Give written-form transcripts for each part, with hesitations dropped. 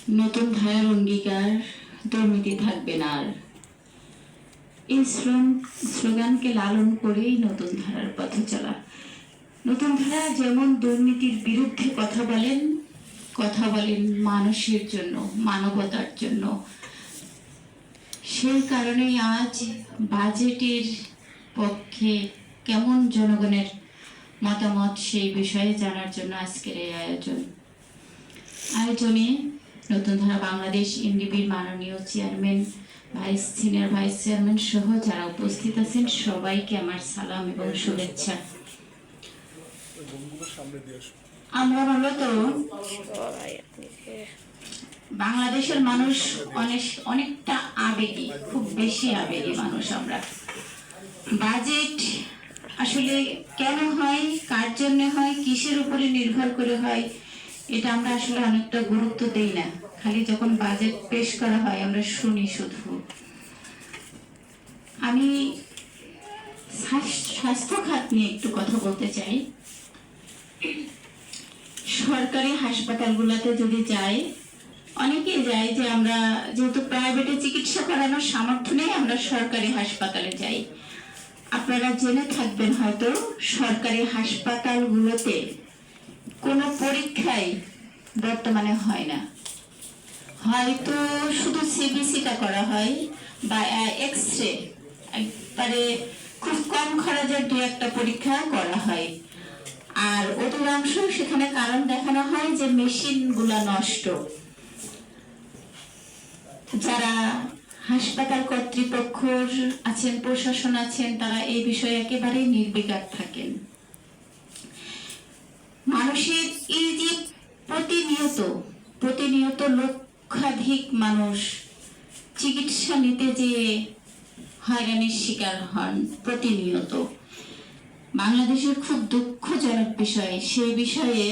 নতুন ধারার অঙ্গীকার, দুর্নীতি থাকবে না আর। এই স্লোগানকে লালন করেই নতুন ধারার পথে চলা। নতুন ধারা যেমন দুর্নীতির বিরুদ্ধে কথা বলেন মানুষের জন্য, মানবতার জন্য। সেই কারণেই আজ বাজেটের পক্ষে কেমন জনগণের মতামত সেই বিষয়ে জানার জন্য আজকের এই আয়োজনে নতুন ধারা বাংলাদেশ এনডিবির মাননীয় চেয়ারম্যান, সিনিয়র ভাইস চেয়ারম্যান সহ যারা উপস্থিত আছেন সবাইকে আমার সালাম এবং শুভেচ্ছা। আমরা মূলত বাংলাদেশের মানুষ অনেকটা আবেগী, খুব বেশি আবেগী মানুষ আমরা। বাজেট আসলে কেন হয়, কার জন্য হয়, কিসের উপরে নির্ভর করে হয়, এটা আমরা আসলে অনেকটা গুরুত্ব দেই না। খালি যখন বাজেট পেশ করা হয় আমরা শুনি শুধু। আমি স্বাস্থ্য খাত নিয়ে একটু কথা বলতে চাই। সরকারি হাসপাতালগুলোতে যদি যাই, অনেকেই যায় যে আমরা যেহেতু প্রাইভেটে চিকিৎসা করানোর সামর্থ্য নেই, আমরা সরকারি হাসপাতালে যাই। আপনারা জেনে থাকবেন হয়তো সরকারি হাসপাতালগুলোতে কোনো পরীক্ষাই বর্তমানে হয় না। হয়তো শুধু সিবিসিটা করা হয় বা এক্সরে, একবারে খুব কম খরচের দু একটা পরীক্ষা করা হয়। আর অধিকাংশ সেখানে কারণ দেখানো হয় যে মেশিনগুলা নষ্ট। যারা হাসপাতাল কর্তৃপক্ষ আছেন, প্রশাসন আছেন, তারা এই বিষয়ে একেবারেই নির্বিকার থাকেন। মানুষের এই যে প্রতিনিয়ত লক্ষাধিক মানুষ চিকিৎসা নিতে যেয়ে হয়রানির শিকার হন প্রতিনিয়ত, বাংলাদেশের খুব দুঃখজনক বিষয়। সেই বিষয়ে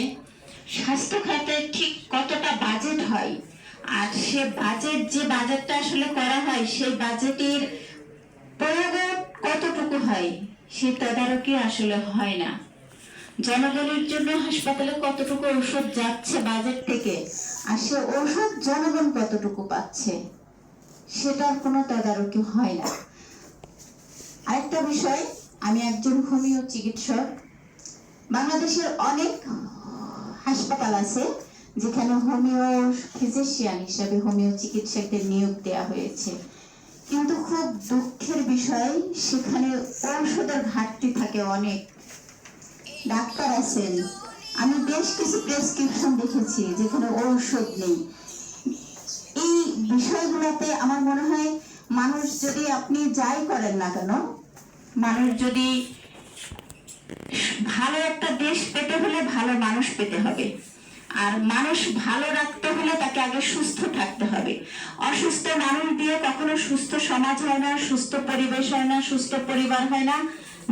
স্বাস্থ্য খাতে ঠিক কতটা বাজেট হয় আর সে বাজেটটা আসলে করা হয়, সেই বাজেটের প্রয়োগ কতটুকু হয়, সে তদারকি আসলে হয় না। জনগণের জন্য হাসপাতালে কতটুকু ঔষধ যাচ্ছে বাজেট থেকে, আর সে ঔষধ জনগণ কতটুকু পাচ্ছে, সেটার কোনো তদারকি হয় না। আরেকটা বিষয়, আমি একজন হোমিও চিকিৎসক। বাংলাদেশের অনেক হাসপাতাল আছে যেখানে হোমিও ফিজিশিয়ান হিসেবে হোমিও চিকিৎসকদের নিয়োগ দেওয়া হয়েছে, কিন্তু খুব দুঃখের বিষয় সেখানে ঔষধের ঘাটতি থাকে অনেক। ডাক্তার আছেন, আমি বেশ কিছু প্রেসক্রিপশন দেখেছি যেখানে ঔষধ নেই। এই বিষয়গুলোতে আমার মনে হয় মানুষ যদি, আপনি যাই করেন না কেন, মানুষ যদি ভালো একটা দেশ পেতে হলে ভালো মানুষ পেতে হবে, আর মানুষ ভালো রাখতে হলে তাকে আগে সুস্থ থাকতে হবে। অসুস্থ মানুষ দিয়ে কখনো সুস্থ সমাজ হয় না, সুস্থ পরিবেশ হয় না, সুস্থ পরিবার হয় না,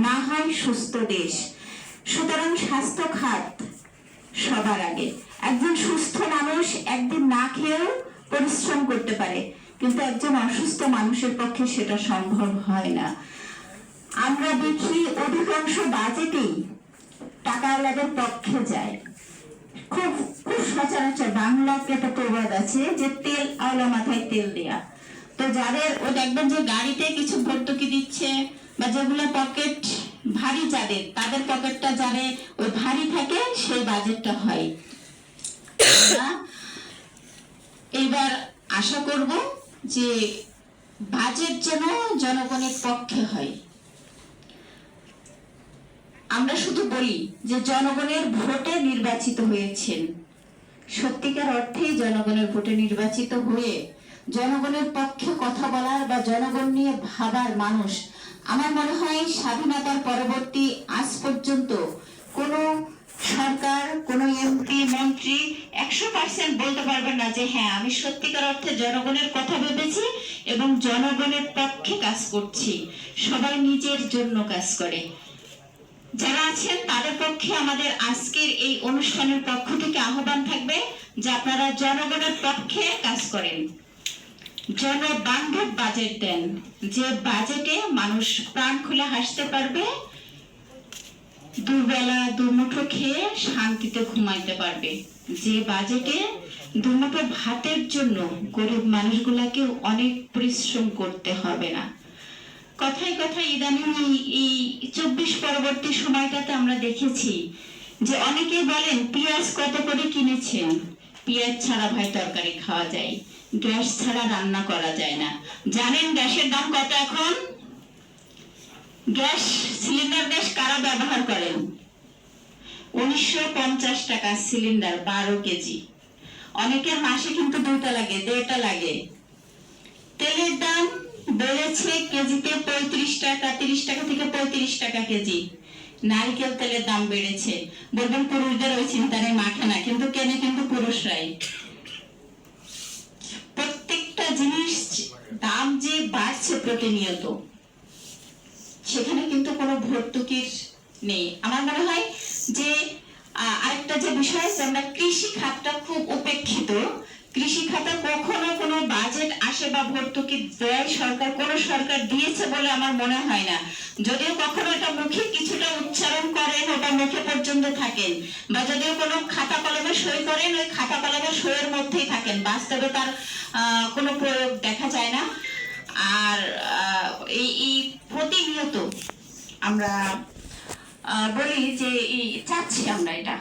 না হয় সুস্থ দেশ। সুতরাং স্বাস্থ্য খাত সবার আগে। একজন সুস্থ মানুষ একদিন না খেয়েও পরিশ্রম করতে পারে, কিন্তু একজন অসুস্থ মানুষের পক্ষে সেটা সম্ভব হয় না। আমরা দেখি অধিকাংশ বাজেটেই টাকাওয়ালাদের পক্ষে যায়। খুব খুব সচরাচর বাংলাতে একটা প্রবাদ আছে যে তেল আওলা মাথায় তেল দেয়া। তো যাদের ও দেখবেন যে গাড়িতে কিছু ভর্তুকি দিচ্ছে, বা যেগুলো পকেট ভারী, যাদের তাদের পকেটটা যারে ওই ভারী থাকে সেই বাজেটটা হয়। এইবার আশা করব যে বাজেট যেন জনগণের পক্ষে হয়। আমরা শুধু বলি যে জনগণের ভোটে নির্বাচিত হয়েছেন, সত্যিকার অর্থেই জনগণের ভোটে নির্বাচিত হয়ে জনগণের পক্ষে কথা বলার বা জনগণ নিয়ে ভাবার মানুষ, আমার মনে হয় স্বাধীনতার পরবর্তী আজ পর্যন্ত কোন সরকার, কোন এমপি, মন্ত্রী 100% বলতে পারবেন না যে হ্যাঁ আমি সত্যিকার অর্থে জনগণের কথা ভেবেছি এবং জনগণের পক্ষে কাজ করছি। সবাই নিজের জন্য কাজ করে। যারা আছেন তাদের পক্ষে আমাদের আজকের এই অনুষ্ঠানের পক্ষ থেকে আহ্বান থাকবে যে আপনারা জনগণের পক্ষে কাজ করেন, জনবান্ধব বাজেট দেন, যে বাজেটে মানুষ প্রাণ খুলে হাসতে পারবে, দুবেলা দুমুঠো খেয়ে শান্তিতে ঘুমাইতে পারবে, যে বাজেটে দুমুঠো ভাতের জন্য গরিব মানুষগুলাকে অনেক পরিশ্রম করতে হবে না। কথায় কথায় ইদানিং এই 24 পরবর্তী সময়টাতে আমরা দেখেছি যে অনেকেই বলেন পেঁয়াজ কত করে কিনেছেন। পেঁয়াজ ছাড়া ভাই তরকারি খাওয়া যায়, গ্যাস ছাড়া রান্না করা যায় না। জানেন গ্যাসের দাম কত এখন? গ্যাস সিলিন্ডার গ্যাস কারা ব্যবহার করেন? 1950 টাকা সিলিন্ডার, 12 কেজি। অনেকের মাসে কিন্তু 2টা লাগে, 1.5টা লাগে। তেলের দাম বেড়েছে কেজিতে 35 টাকা, 30 টাকা থেকে 35 টাকা কেজি। নারকেল তেলের দাম বেড়েছে। বলবেন পুরুষদের ওই চিন্তা নেই, মাখে না, কিন্তু কেনে কিন্তু পুরুষরাই। প্রত্যেকটা জিনিস দাম যে বাড়ছে প্রতিনিয়ত, সেখানে কিন্তু কোনো ভর্তুকির নেই। আমার মনে হয় যে আরেকটা যে বিষয় আছে, আমরা কৃষি খাতটা খুব উপেক্ষিত। কৃষি খাতে কখনো কোনো বাজেট আসে বা ভর্তুকি দেয় সরকার, কোন সরকার দিয়েছে বলে আমার মনে হয় না। যদিও কখনো এটা মুখে কিছুটা উচ্চারণ করেন, ওটা মুখে পর্যন্ত থাকেন, বা যদিও কোনো খাতা কলমে সই করেন, ওই খাতা কলমে সইয়ের মধ্যেই থাকেন, বাস্তবে তার কোনো প্রয়োগ দেখা যায় না। আর এই প্রতিনিয়ত আমরা বলি যে চাচ্ছি আমরা এটা,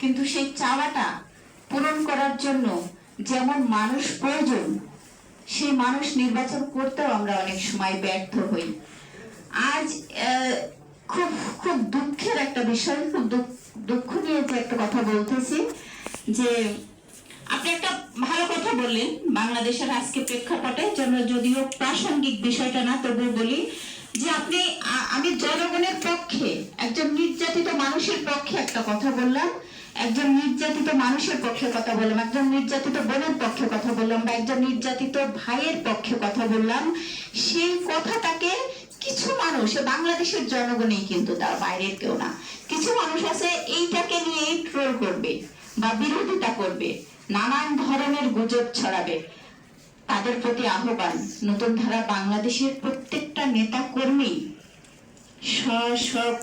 কিন্তু সেই চাওয়াটা পূরণ করার জন্য যেমন মানুষ প্রয়োজন, সেই মানুষ নির্বাচন করতেও আমরা অনেক সময় ব্যর্থ হই। আজ খুব খুব দুঃখের একটা বিষয়, খুব দুঃখ নিয়ে যে একটা কথা বলতেছি, যে আপনি একটা ভালো কথা বললেন বাংলাদেশের আজকে প্রেক্ষাপটে, যদিও প্রাসঙ্গিক বিষয়টা না, তবুও বলি যে আমি জনগণের পক্ষে, একজন নির্যাতিত মানুষের পক্ষে একটা কথা বললাম, একজন নির্যাতিত মানুষের পক্ষে কথা বললাম, একজন নির্যাতিত বোনের পক্ষে কথা বললাম, বা একজন নির্যাতিত ভাইয়ের পক্ষে কথা বললাম। সেই কথাটাকে কিছু মানুষ, বাংলাদেশের জনগণই কিন্তু, তার বাইরের কেউ না, কিছু মানুষ আছে এইটাকে নিয়ে ট্রোল করবে বা বিরোধিতা করবে, নানান ধরনের গুজব ছড়াবে। তাদের প্রতি আহ্বান, নতুন ধারা বাংলাদেশের প্রত্যেকটা নেতা কর্মী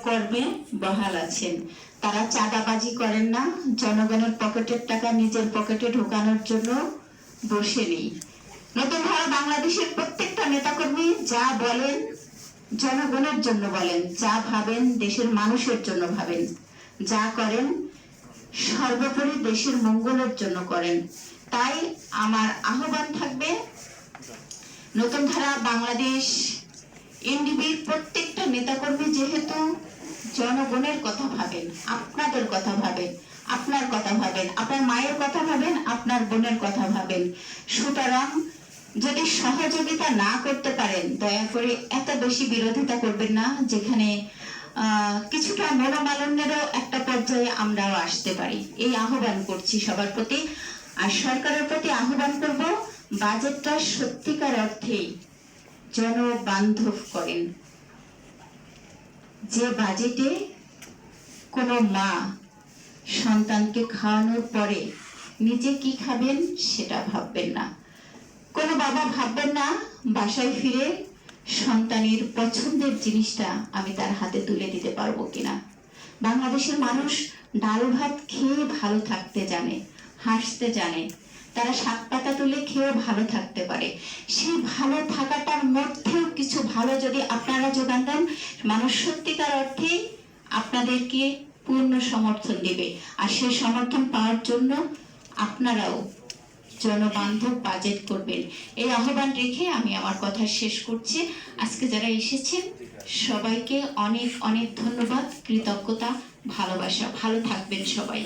কর্মে বহাল আছেন। তারা চাঁদাবাজি করেন না, জনগণের পকেটের টাকা নিজের পকেটে ঢোকানোর জন্য বসে নেই। নতুন ধারা বাংলাদেশের প্রত্যেকটা নেতাকর্মী যা বলেন জনগণের জন্য বলেন, যা ভাবেন দেশের মানুষের জন্য ভাবেন, যা করেন সর্বোপরি দেশের মঙ্গলের জন্য করেন। তাই আমার আহ্বান থাকবে, নতুন ধারা বাংলাদেশ এনডিবির প্রত্যেকটা নেতাকর্মী যেহেতু জনগণের কথা ভাবেন, আপনাদের কথা ভাবেন, আপনার কথা ভাবেন, আপনার মায়ের কথা ভাবেন, আপনার বোনের কথা ভাবেন, সুতরাং যদি সহযোগিতা না করতে পারেন, দয়া করে এত বেশি বিরোধিতা করবেন না, যেখানে কিছুটা মনোমালিন্যেরও একটা পর্যায়ে আমরাও আসতে পারি। এই আহ্বান করছি সবার প্রতি। আর সরকারের প্রতি আহ্বান করব, বাজেটটা সত্যিকার অর্থেই জনবান্ধব করেন। যে বাজেটে কোনো মা সন্তানকে খাওয়ানোর পরে নিজে কি খাবেন সেটা ভাববেন না, কোনো বাবা ভাববেন না বাসায় ফিরে সন্তানের পছন্দের জিনিসটা আমি তার হাতে তুলে দিতে পারবো কিনা। বাংলাদেশের মানুষ ডাল ভাত খেয়ে ভালো থাকতে জানে, হাসতে জানে, তারা শাক পাতা তুলে খেয়ে ভালো থাকতে পারে। সেই ভালো থাকাটার মধ্যেও কিছু ভালো যদি আপনারা যোগান দেন, মানুষ সত্যিকার অর্থে আপনাদেরকে পূর্ণ সমর্থন দেবে। আর সেই সমর্থন পাওয়ার জন্য আপনারাও জনবান্ধব বাজেট করবেন। এই আহ্বান রেখে আমি আমার কথা শেষ করছি। আজকে যারা এসেছেন সবাইকে অনেক অনেক ধন্যবাদ, কৃতজ্ঞতা, ভালোবাসা। ভালো থাকবেন সবাই।